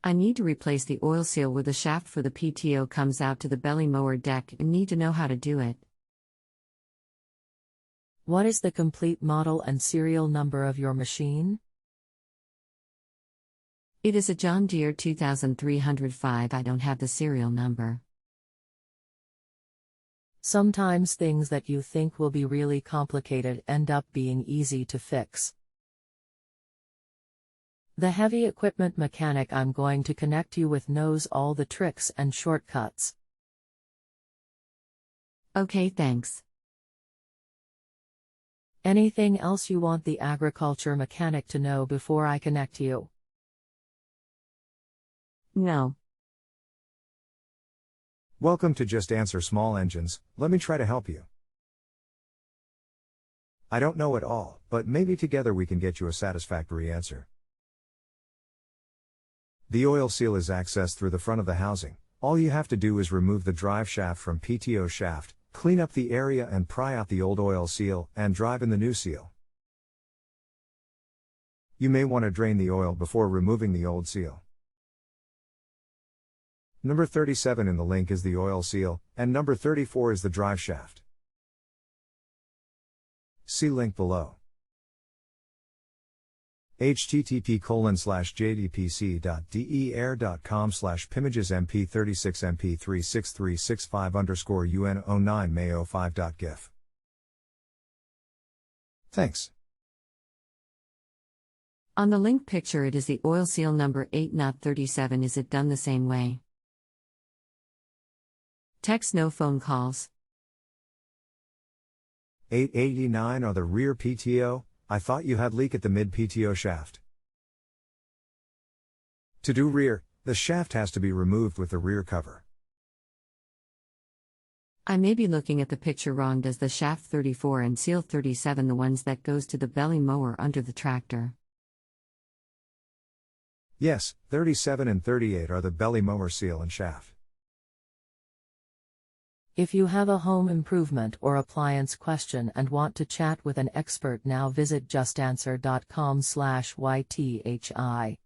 I need to replace the oil seal where the shaft for the PTO comes out to the belly mower deck and need to know how to do it. What is the complete model and serial number of your machine? It is a John Deere 2305. I don't have the serial number. Sometimes things that you think will be really complicated end up being easy to fix. The heavy equipment mechanic I'm going to connect you with knows all the tricks and shortcuts. Okay, thanks. Anything else you want the agriculture mechanic to know before I connect you? No. Welcome to Just Answer Small Engines. Let me try to help you. I don't know it all, but maybe together we can get you a satisfactory answer. The oil seal is accessed through the front of the housing. All you have to do is remove the drive shaft from PTO shaft, clean up the area and pry out the old oil seal, and drive in the new seal. You may want to drain the oil before removing the old seal. Number 37 in the link is the oil seal, and number 34 is the drive shaft. See link below. http://jdpc.der.com/pimagesmp36mp36365_un09may05.gif. Thanks. On the link picture it is the oil seal number 8 not 37. Is it done the same way? Text, no phone calls. 889 are the rear PTO. I thought you had leak at the mid PTO shaft. To do rear, the shaft has to be removed with the rear cover. I may be looking at the picture wrong. Does the shaft 34 and seal 37 the ones that goes to the belly mower under the tractor? Yes, 37 and 38 are the belly mower seal and shaft. If you have a home improvement or appliance question and want to chat with an expert now, visit justanswer.com/ythi.